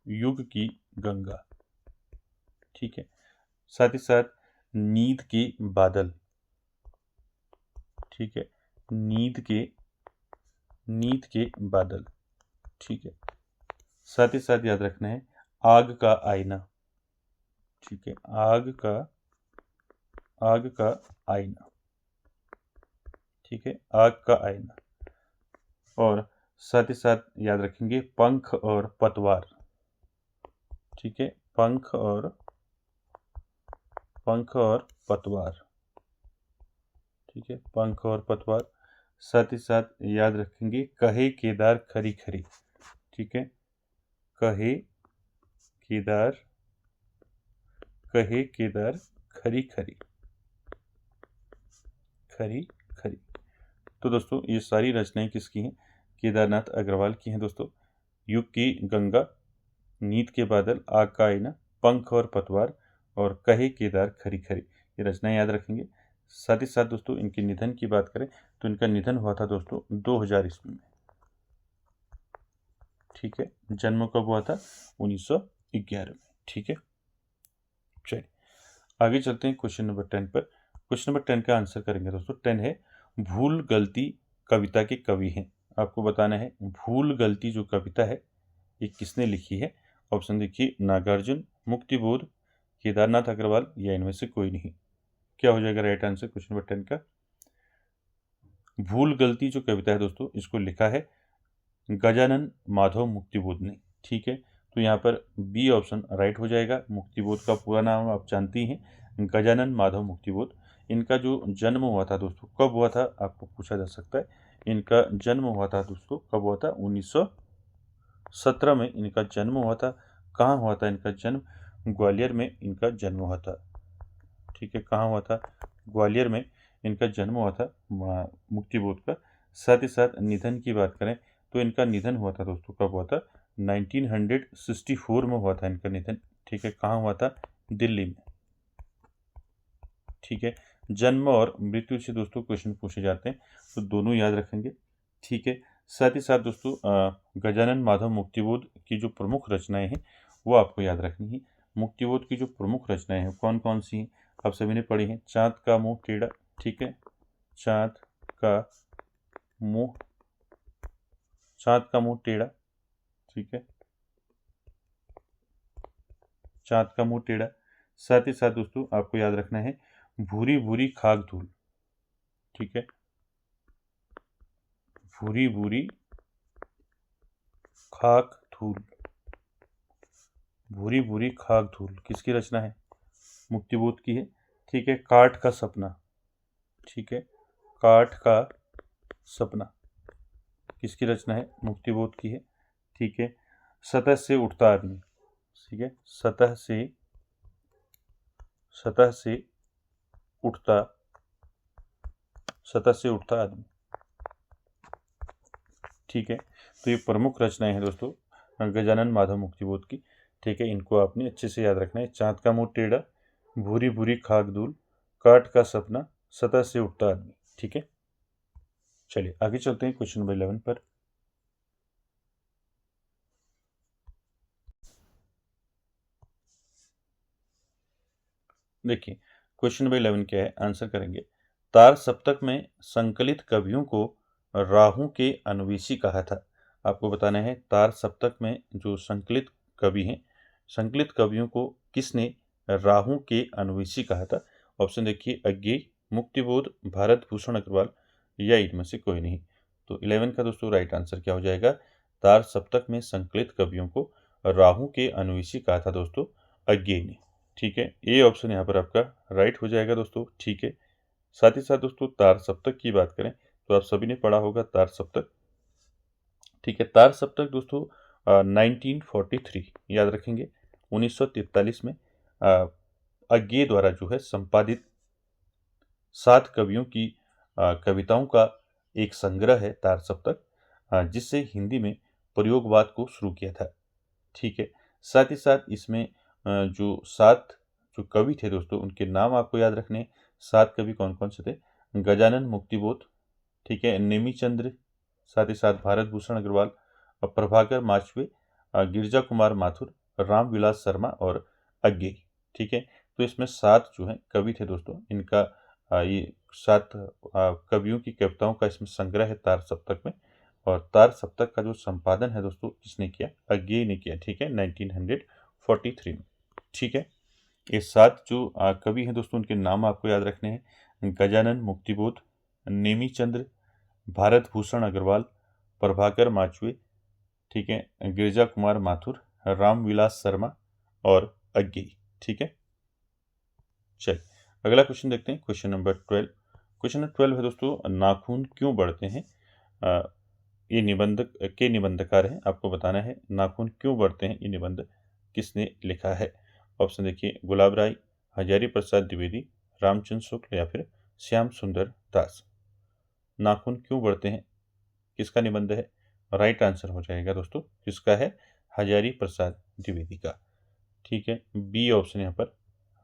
युग की गंगा। ठीक है, साथ ही साथ नींद के बादल। ठीक है, नींद के बादल। ठीक है, साथ ही साथ याद रखना है आग का आईना। ठीक है, आग का आईना। ठीक है, आग का आईना। और साथ ही साथ याद रखेंगे पंख और पतवार। ठीक है, पंख और पंख और पतवार, ठीक है, पंख और पतवार। साथ ही साथ याद रखेंगे कहे केदार खरी खरी, ठीक है, कहे केदार, कहे केदार खरी खरी, खरी खरी। तो दोस्तों ये सारी रचनाएं किसकी हैं? केदारनाथ अग्रवाल की हैं दोस्तों। युग की गंगा, नींद के बादल, आग का आईना, पंख और पतवार और कहे केदार खरी खरी, ये रचनाएं याद रखेंगे। साथ ही साथ दोस्तों इनके निधन की बात करें तो इनका निधन हुआ था दोस्तों 2000 ईस्वी में, ठीक है। जन्म कब हुआ था? 1911 में, ठीक है। चलिए आगे चलते हैं क्वेश्चन नंबर 10 पर। क्वेश्चन नंबर 10 का आंसर करेंगे दोस्तों। 10 है, भूल गलती कविता के कवि हैं। आपको बताना है भूल गलती जो कविता है ये किसने लिखी है। ऑप्शन देखिए, नागार्जुन, मुक्तिबोध, केदारनाथ अग्रवाल या इनमें से कोई नहीं। क्या हो जाएगा राइट आंसर क्वेश्चन नंबर 10 का? भूल गलती जो कविता है दोस्तों इसको लिखा है गजानन माधव मुक्तिबोध ने, ठीक है। तो यहाँ पर बी ऑप्शन राइट हो जाएगा। मुक्तिबोध का पूरा नाम आप जानती हैं, गजानन माधव मुक्तिबोध। इनका जो जन्म हुआ था दोस्तों, कब हुआ था आपको पूछा जा सकता है। इनका जन्म हुआ था दोस्तों, कब हुआ था? 1917 में इनका जन्म हुआ था। कहाँ हुआ था इनका जन्म? ग्वालियर में इनका जन्म हुआ था, ठीक है। कहाँ हुआ था? ग्वालियर में इनका जन्म हुआ था मुक्तिबोध का। साथ ही साथ निधन की बात करें तो इनका निधन हुआ था दोस्तों, कब हुआ था? 1964 में हुआ था इनका निधन, ठीक है। कहाँ हुआ था? दिल्ली में, ठीक है। जन्म और मृत्यु से दोस्तों क्वेश्चन पूछे जाते हैं तो दोनों याद रखेंगे, ठीक है। साथ ही साथ दोस्तों गजानन माधव मुक्तिबोध की जो प्रमुख रचनाएं हैं वो आपको याद रखनी है। मुक्तिबोध की जो प्रमुख रचनाएं हैं कौन कौन सी हैं? आप सभी ने पढ़ी हैं। चाँद का मुंह टेढ़ा, ठीक है, चाँद का मुंह, चाँद का मुंह टेढ़ा, ठीक है, चाँद का मुंह टेढ़ा। साथ ही साथ दोस्तों आपको याद रखना है भूरी भूरी खाक धूल, ठीक है, भूरी भूरी खाक धूल, भूरी भूरी खाक धूल किसकी रचना है? मुक्तिबोध की है, ठीक है। काठ का सपना, ठीक है, काठ का सपना किसकी रचना है? मुक्तिबोध की है, ठीक है। सतह से उठता आदमी, ठीक है, सतह से, सतह से उठता, सतह से उठता आदमी, ठीक है। तो ये प्रमुख रचनाएं हैं दोस्तों गजानन माधव मुक्तिबोध की, ठीक है। इनको आपने अच्छे से याद रखना है। चाँद का मुंह टेढ़ा, भूरी भूरी खाक धूल, काठ का सपना, सतह से उठता आदमी, ठीक है। चलिए आगे चलते हैं क्वेश्चन नंबर 11 पर। देखिए क्वेश्चन नंबर 11 क्या है, आंसर करेंगे। तार सप्तक में संकलित कवियों को राहु के अन्वेषी कहा था। आपको बताना है तार सप्तक में जो संकलित कवि हैं, संकलित कवियों को किसने राहु के अन्वेषी कहा था। ऑप्शन देखिए, अज्ञेय, मुक्तिबोध, भारत भूषण अग्रवाल या इनमें से कोई नहीं। तो 11 का दोस्तों राइट आंसर क्या हो जाएगा? तार सप्तक में संकलित कवियों को राहु के अन्वेषी कहा था दोस्तों अज्ञेय ने, ठीक है। ए ऑप्शन यहाँ पर आपका राइट हो जाएगा दोस्तों, ठीक है। साथ ही साथ दोस्तों तार सप्तक की बात करें तो आप सभी ने पढ़ा होगा तार सप्तक, ठीक है। तार सप्तक दोस्तों 1943 याद रखेंगे, 1943 में अज्ञेय द्वारा जो है संपादित 7 कवियों की कविताओं का एक संग्रह है तार सप्तक, जिससे हिंदी में प्रयोगवाद को शुरू किया था, ठीक है। साथ ही साथ इसमें जो 7 जो कवि थे दोस्तों उनके नाम आपको याद रखने हैं। 7 कवि कौन कौन से थे? गजानन मुक्तिबोध, ठीक है, नेमीचंद्र, साथ ही साथ भारत भूषण अग्रवाल, प्रभाकर माचवे, गिरजा कुमार माथुर, रामविलास शर्मा और अज्ञेय, ठीक है। तो इसमें 7 जो हैं कवि थे दोस्तों, इनका ये 7 कवियों की कविताओं का इसमें संग्रह है तार सप्तक में। और तार सप्तक का जो संपादन है दोस्तों किसने किया? अज्ञेय ने किया, ठीक है, 1943 में, ठीक है। ये 7 जो कवि हैं दोस्तों उनके नाम आपको याद रखने हैं। गजानन मुक्तिबोध, नेमीचंद्र, भारत भूषण अग्रवाल, प्रभाकर माचवे, ठीक है, गिरजा कुमार माथुर, रामविलास शर्मा और अज्ञेय, ठीक है। चलिए अगला क्वेश्चन देखते हैं, क्वेश्चन नंबर 12। क्वेश्चन नंबर 12 है दोस्तों, नाखून क्यों बढ़ते हैं। ये निबंधक के निबंधकार हैं, आपको बताना है नाखून क्यों बढ़ते हैं, ये निबंध किसने लिखा है। ऑप्शन देखिए, गुलाब राय, हजारी प्रसाद द्विवेदी, रामचंद्र शुक्ल या फिर श्याम सुंदर दास। नाखून क्यों बढ़ते हैं किसका निबंध है। राइट आंसर हो जाएगा दोस्तों, किसका है, हजारी प्रसाद द्विवेदी का। ठीक है, बी ऑप्शन यहाँ पर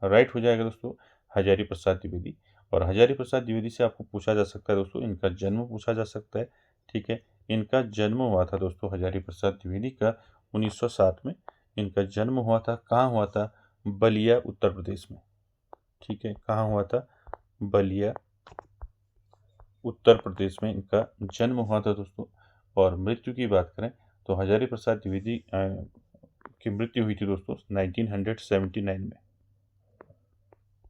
राइट हो जाएगा दोस्तों, हजारी प्रसाद द्विवेदी। और हजारी प्रसाद द्विवेदी से आपको पूछा जा सकता है दोस्तों, इनका जन्म पूछा जा सकता है। ठीक है, इनका जन्म हुआ था दोस्तों हजारी प्रसाद द्विवेदी का 1907 में। इनका जन्म हुआ था, कहाँ हुआ था, बलिया उत्तर प्रदेश में। ठीक है, कहाँ हुआ था, बलिया उत्तर प्रदेश में इनका जन्म हुआ था दोस्तों। और मृत्यु की बात करें तो हजारी प्रसाद द्विवेदी की मृत्यु हुई थी दोस्तों 1979 में।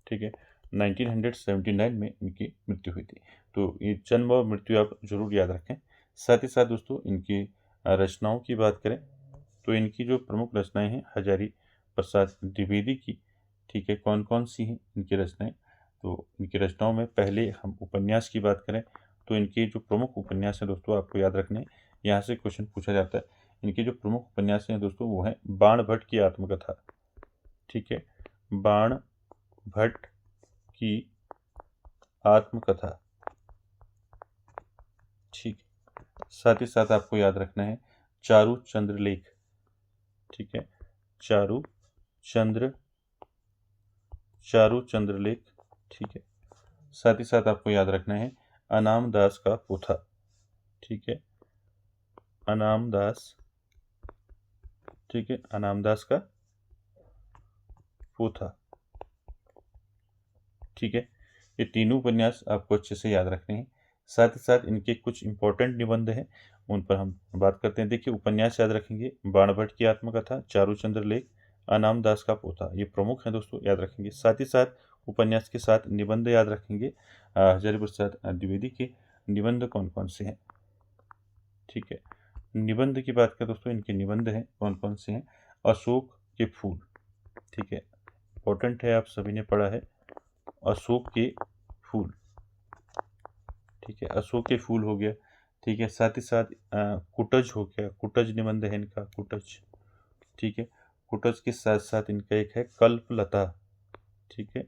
ठीक है, 1979 में इनकी मृत्यु हुई थी। तो ये जन्म और मृत्यु आप जरूर याद रखें। साथ ही साथ दोस्तों इनकी रचनाओं की बात करें तो इनकी जो प्रमुख रचनाएं हैं हजारी प्रसाद द्विवेदी की, ठीक है, कौन कौन सी हैं इनकी रचनाएं। तो इनकी रचनाओं में पहले हम उपन्यास की बात करें तो इनके जो प्रमुख उपन्यास हैं दोस्तों आपको याद रखने हैं, यहाँ से क्वेश्चन पूछा जाता है। इनके जो प्रमुख उपन्यास हैं दोस्तों वो हैं बाण भट्ट की आत्मकथा। ठीक है, बाण भट्ट की आत्मकथा। ठीक, साथ ही साथ आपको याद रखना है चारू चंद्रलेख। ठीक है, चारू चंद्रलेख। ठीक है, साथ ही साथ आपको याद रखना है अनाम दास का पोथा। ठीक है, अनाम दास, ठीक है, अनाम दास का पोथा। ठीक है, ये तीनों उपन्यास आपको अच्छे से याद रखने हैं। साथ ही साथ इनके कुछ इंपॉर्टेंट निबंध हैं, उन पर हम बात करते हैं। देखिए, उपन्यास याद रखेंगे बाणभट्ट की आत्मकथा, चारूचंद्र लेख, अनाम दास का पोथा, ये प्रमुख हैं दोस्तों, याद रखेंगे। साथ ही साथ उपन्यास के साथ निबंध याद रखेंगे, हजारी प्रसाद द्विवेदी के निबंध कौन कौन से हैं। ठीक है, निबंध की बात करें दोस्तों, इनके निबंध हैं कौन कौन से हैं, अशोक के फूल। ठीक है, इंपॉर्टेंट है, आप सभी ने पढ़ा है अशोक के फूल। ठीक है, अशोक के फूल हो गया। ठीक है, साथ ही साथ कुटज हो गया, कुटज निबंध है इनका, कुटज। ठीक है, कुटज के साथ साथ इनका एक है कल्पलता। ठीक है,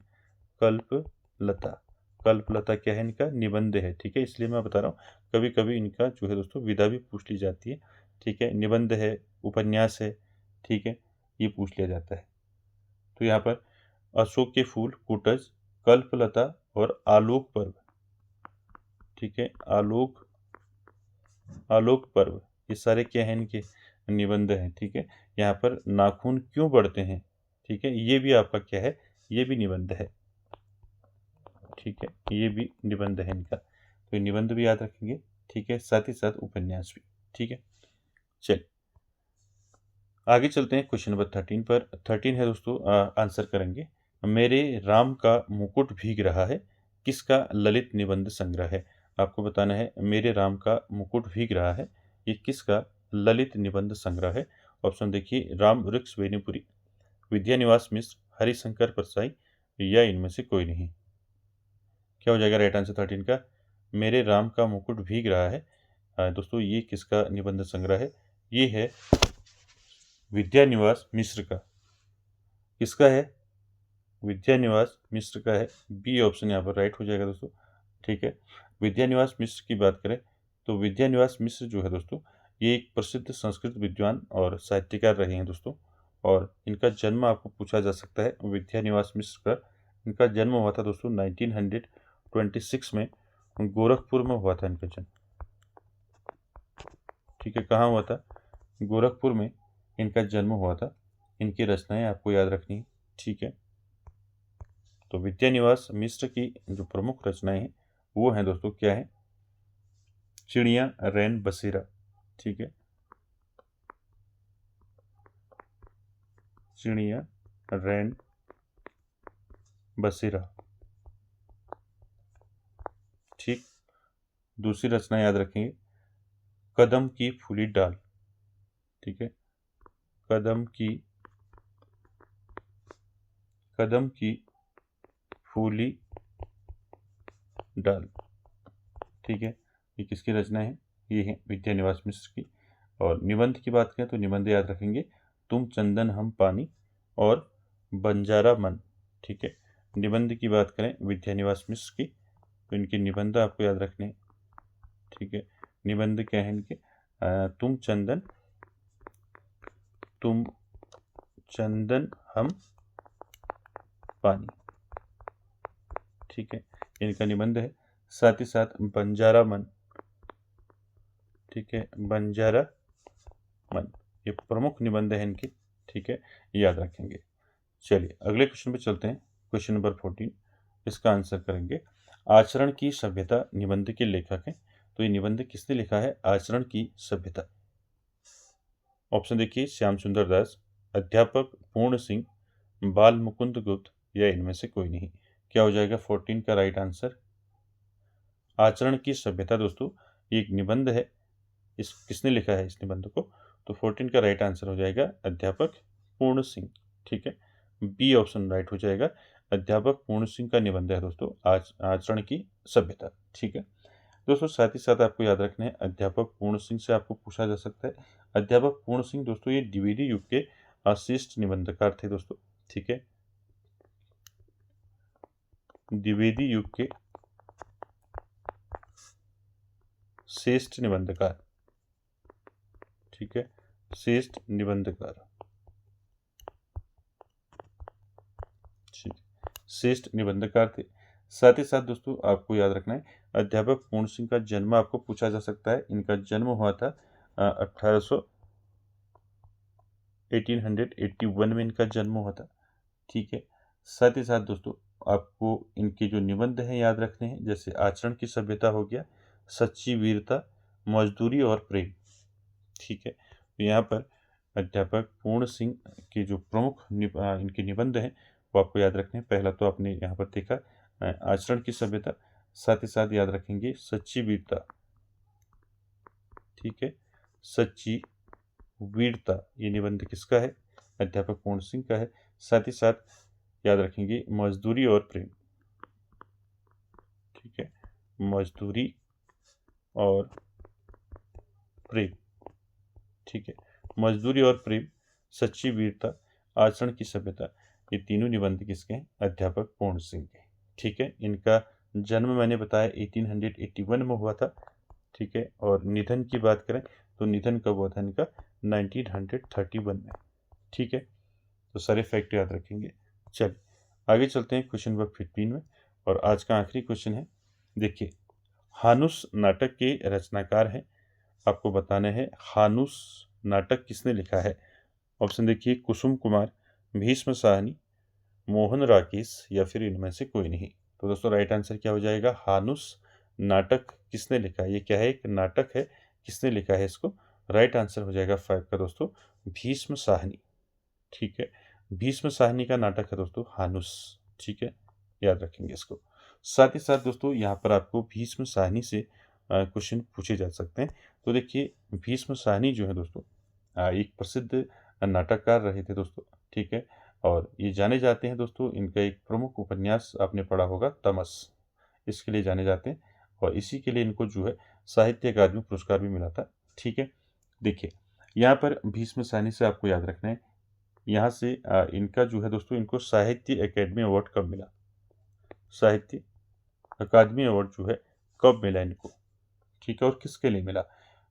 कल्पलता, कल्पलता क्या है, इनका निबंध है। ठीक है, इसलिए मैं बता रहा हूँ, कभी कभी इनका जो है दोस्तों विधा भी पूछ ली जाती है। ठीक है, निबंध है, उपन्यास है, ठीक है, ये पूछ लिया जाता है। तो यहाँ पर अशोक के फूल, कुटज, कल्पलता और आलोक पर्व। ठीक है, आलोक पर्व, ये सारे क्या हैं, इनके निबंध हैं। ठीक है, यहाँ पर नाखून क्यों बढ़ते हैं, ठीक है, ये भी आपका क्या है, ये भी निबंध है। ठीक है, ये भी निबंध है इनका, तो ये निबंध भी याद रखेंगे। ठीक है, साथ ही साथ उपन्यास भी। ठीक है, चलिए आगे चलते हैं क्वेश्चन नंबर 13 पर। 13 है दोस्तों, आंसर करेंगे, मेरे राम का मुकुट भीग रहा है, किसका ललित निबंध संग्रह है। आपको बताना है मेरे राम का मुकुट भीग रहा है, ये किसका ललित निबंध संग्रह है। ऑप्शन देखिए, राम वृक्ष वेणुपुरी, विद्यानिवास मिश्र, हरिशंकर परसाई या इनमें से कोई नहीं। क्या हो जाएगा राइट आंसर 13 का, मेरे राम का मुकुट भीग रहा है। दोस्तों ये किसका निबंध संग्रह है, ये है विद्यानिवास मिश्र का। किसका है, विद्यानिवास मिश्र का है। बी ऑप्शन यहाँ पर राइट हो जाएगा दोस्तों। ठीक है, विद्यानिवास मिश्र की बात करें तो विद्यानिवास मिश्र जो है दोस्तों, ये एक प्रसिद्ध संस्कृत विद्वान और साहित्यकार रहे हैं दोस्तों। और इनका जन्म आपको पूछा जा सकता है, विद्यानिवास मिश्र का इनका जन्म हुआ था दोस्तों 1926 में, गोरखपुर में हुआ था इनका जन्म। ठीक है, कहाँ हुआ था, गोरखपुर में इनका जन्म हुआ था। इनकी रचनाएं आपको याद रखनी है। ठीक है, तो विद्यानिवास मिश्र की जो प्रमुख रचनाएं हैं वो हैं दोस्तों, क्या है, चिड़िया रैन बसेरा। ठीक है, चिड़िया रैन बसेरा। ठीक, दूसरी रचना याद रखेंगे, कदम की फूली डाल। ठीक है, कदम की फूली डाल। ठीक है, ये किसकी रचना है? ये है विद्यानिवास मिश्र की। और निबंध की बात करें तो निबंध याद रखेंगे, तुम चंदन हम पानी और बंजारा मन। ठीक है, निबंध की बात करें विद्यानिवास मिश्र की, तो इनके निबंध आपको याद रखने हैं। ठीक है, निबंध क्या है इनके? तुम चंदन हम पानी। ठीक है, इनका निबंध है। साथ ही साथ बंजारा मन। ठीक है, बंजारा मन, ये प्रमुख निबंध है इनके। ठीक है, याद रखेंगे। चलिए अगले क्वेश्चन पे चलते हैं। क्वेश्चन नंबर 14, इसका आंसर करेंगे। आचरण की सभ्यता निबंध के लेखक हैं, तो ये निबंध किसने लिखा है? आचरण की सभ्यता। ऑप्शन देखिए, श्याम सुंदर दास, अध्यापक पूर्ण सिंह, बाल मुकुंद गुप्त, या इनमें से कोई नहीं। क्या हो जाएगा 14 का राइट आंसर? आचरण की सभ्यता दोस्तों ये एक निबंध है। इस किसने लिखा है इस निबंध को? तो 14 का राइट आंसर हो जाएगा अध्यापक पूर्ण सिंह। ठीक है, बी ऑप्शन राइट हो जाएगा। अध्यापक पूर्ण सिंह का निबंध है दोस्तों आचरण की सभ्यता। ठीक है दोस्तों, साथ ही साथ आपको याद रखना है, अध्यापक पूर्ण सिंह से आपको पूछा जा सकता है। अध्यापक पूर्ण सिंह दोस्तों ये द्विवेदी युग के श्रेष्ठ निबंधकार थे दोस्तों। ठीक है, द्विवेदी युग के श्रेष्ठ निबंधकार। ठीक है, श्रेष्ठ निबंधकार, श्रेष्ठ निबंधकार थे। साथ ही साथ दोस्तों आपको याद रखना है, अध्यापक पूर्ण सिंह का जन्म आपको पूछा जा सकता है। इनका जन्म हुआ था 1881 में इनका जन्म हुआ था। ठीक है, साथ ही साथ दोस्तों आपको इनके जो निबंध हैं याद रखने हैं, जैसे आचरण की सभ्यता हो गया, सच्ची वीरता, मजदूरी और प्रेम। ठीक है, तो यहाँ पर अध्यापक पूर्ण सिंह के जो प्रमुख इनके निबंध हैं वो आपको याद रखने हैं। पहला तो आपने यहाँ पर देखा आचरण की सभ्यता, साथ ही साथ याद रखेंगे सच्ची वीरता। ठीक है, सच्ची वीरता ये निबंध किसका है? अध्यापक पूर्ण सिंह का है। साथ ही साथ याद रखेंगे मजदूरी और प्रेम। ठीक है, मजदूरी और प्रेम। ठीक है, मजदूरी और प्रेम, सच्ची वीरता, आचरण की सभ्यता, ये तीनों निबंध किसके हैं? अध्यापक पूर्ण सिंह के। ठीक है, इनका जन्म मैंने बताया 1881 में हुआ था। ठीक है, और निधन की बात करें तो निधन कब हुआ था इनका? 1931 में। ठीक है, तो सारे फैक्ट याद रखेंगे। चलिए आगे चलते हैं क्वेश्चन नंबर 15 में, और आज का आखिरी क्वेश्चन है। देखिए, हानुस नाटक के रचनाकार हैं, आपको बताना है हानुस नाटक किसने लिखा है। ऑप्शन देखिए, कुसुम कुमार, भीष्म साहनी, मोहन राकेश, या फिर इनमें से कोई नहीं। तो दोस्तों राइट आंसर क्या हो जाएगा? हानुस नाटक किसने लिखा है? ये क्या है? एक नाटक है, किसने लिखा है इसको? राइट आंसर हो जाएगा 5 का दोस्तों, भीष्म साहनी। ठीक है, भीष्म साहनी का नाटक है दोस्तों हानुस। ठीक है, याद रखेंगे इसको। साथ ही साथ दोस्तों यहाँ पर आपको भीष्म साहनी से क्वेश्चन पूछे जा सकते हैं। तो देखिए, भीष्म साहनी जो है दोस्तों एक प्रसिद्ध नाटककार रहे थे दोस्तों। ठीक है, और ये जाने जाते हैं दोस्तों, इनका एक प्रमुख उपन्यास आपने पढ़ा होगा तमस, इसके लिए जाने जाते हैं, और इसी के लिए इनको जो है साहित्य अकादमी पुरस्कार भी मिला था। ठीक है, देखिए यहाँ पर भीष्म साहनी से आपको याद रखना है, यहाँ से इनका जो है दोस्तों, इनको साहित्य अकेडमी अवार्ड कब मिला? साहित्य अकादमी अवार्ड जो है कब मिला इनको? ठीक है, और किसके लिए मिला?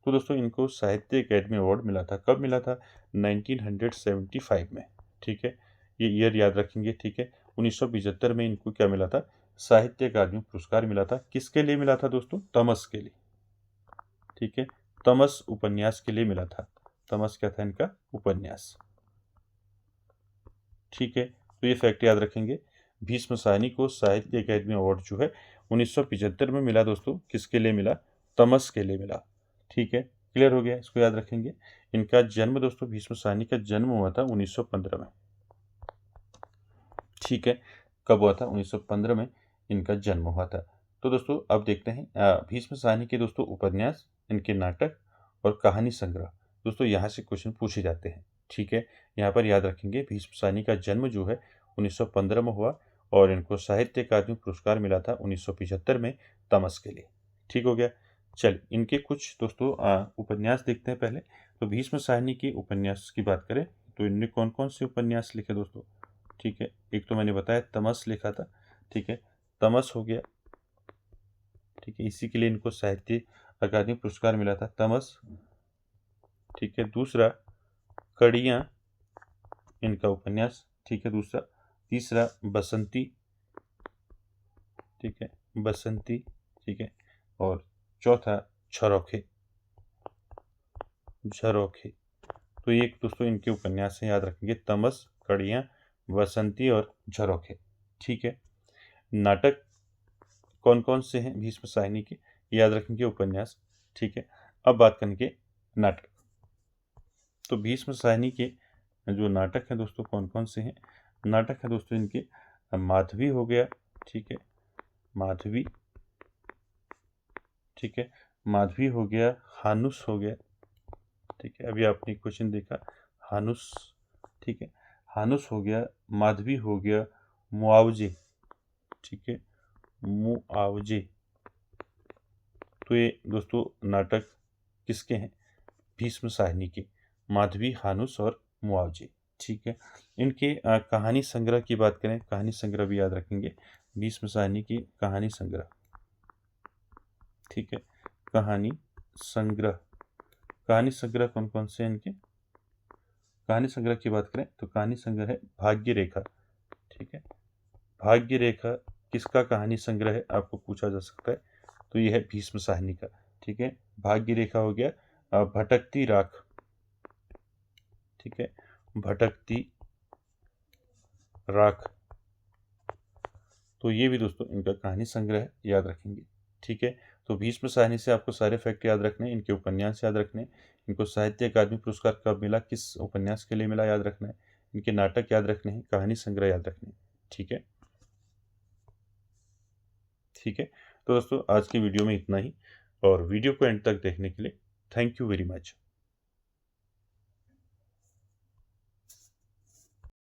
तो दोस्तों इनको साहित्य अकेडमी अवार्ड मिला था, कब मिला था? 1975 में। ठीक है, ये ईयर याद रखेंगे। ठीक है, 1975 में इनको क्या मिला था? साहित्य अकादमी पुरस्कार मिला था। किसके लिए मिला था दोस्तों? तमस के लिए। ठीक है, तमस उपन्यास के लिए मिला था। तमस क्या था इनका? उपन्यास। ठीक है, तो ये फैक्ट याद रखेंगे। भीष्म साहनी को साहित्य अकादमी अवार्ड जो है 1975 में मिला दोस्तों। किसके लिए मिला? तमस के लिए मिला। ठीक है, क्लियर हो गया, इसको याद रखेंगे। इनका जन्म दोस्तों, भीष्म साहनी का जन्म हुआ था 1915 में। ठीक है, कब हुआ था? 1915 में इनका जन्म हुआ था। तो दोस्तों अब देखते हैं भीष्म साहनी के दोस्तों उपन्यास, इनके नाटक और कहानी संग्रह दोस्तों यहाँ से क्वेश्चन पूछे जाते हैं। ठीक है, यहाँ पर याद रखेंगे भीष्म साहनी का जन्म जो है 1915 में हुआ, और इनको साहित्य अकादमी पुरस्कार मिला था 1975 में तमस के लिए। ठीक हो गया। चलिए इनके कुछ दोस्तों उपन्यास देखते हैं पहले। तो भीष्म साहनी के उपन्यास की बात करें तो इनने कौन कौन से उपन्यास लिखे दोस्तों? ठीक है, एक तो मैंने बताया तमस लिखा था। ठीक है, तमस हो गया। ठीक है, इसी के लिए इनको साहित्य अकादमी पुरस्कार मिला था, तमस। ठीक है, दूसरा कड़ियाँ इनका उपन्यास। ठीक है, दूसरा। तीसरा बसंती। ठीक है, बसंती। ठीक है, और चौथा झरोखे। झरोखे। तो ये दोस्तों इनके उपन्यास हैं, याद रखेंगे, तमस, कड़ियाँ, बसंती और झरोखे। ठीक है, नाटक कौन कौन से हैं भीष्म साहनी के, याद रखेंगे, उपन्यास। ठीक है, अब बात करेंगे नाटक। तो भीष्म साहनी के जो नाटक हैं दोस्तों कौन कौन से हैं? नाटक है दोस्तों इनके माधवी हो गया। ठीक है, माधवी। ठीक है, माधवी हो गया, हानुस हो गया। ठीक है, अभी आपने क्वेश्चन देखा हानुस। ठीक है, हानुस हो गया, माधवी हो गया, मुआवजे। ठीक है, मुआवजे। तो ये दोस्तों नाटक किसके हैं? भीष्म साहनी के, माधवी, हानुस और मुआवजे। ठीक है, इनके कहानी संग्रह की बात करें, कहानी संग्रह भी याद रखेंगे, भीष्म साहनी की कहानी संग्रह। ठीक है, कहानी संग्रह। कहानी संग्रह कौन कौन से हैं इनके? कहानी संग्रह की बात करें तो कहानी संग्रह है भाग्य रेखा। ठीक है, भाग्य रेखा किसका कहानी संग्रह है आपको पूछा जा सकता है, तो यह है भीष्म साहनी का। ठीक है, भाग्य रेखा हो गया, भटकती राख। ठीक है, भटकती राख। तो ये भी दोस्तों इनका कहानी संग्रह है, याद रखेंगे। ठीक है, तो भीष्म साहनी से आपको सारे फैक्ट याद रखने, इनके उपन्यास याद रखने, इनको साहित्य अकादमी पुरस्कार कब मिला, किस उपन्यास के लिए मिला, याद रखना है, इनके नाटक याद रखने हैं, कहानी संग्रह याद रखने हैं। ठीक है। ठीक है, तो दोस्तों आज की वीडियो में इतना ही, और वीडियो को एंड तक देखने के लिए थैंक यू वेरी मच।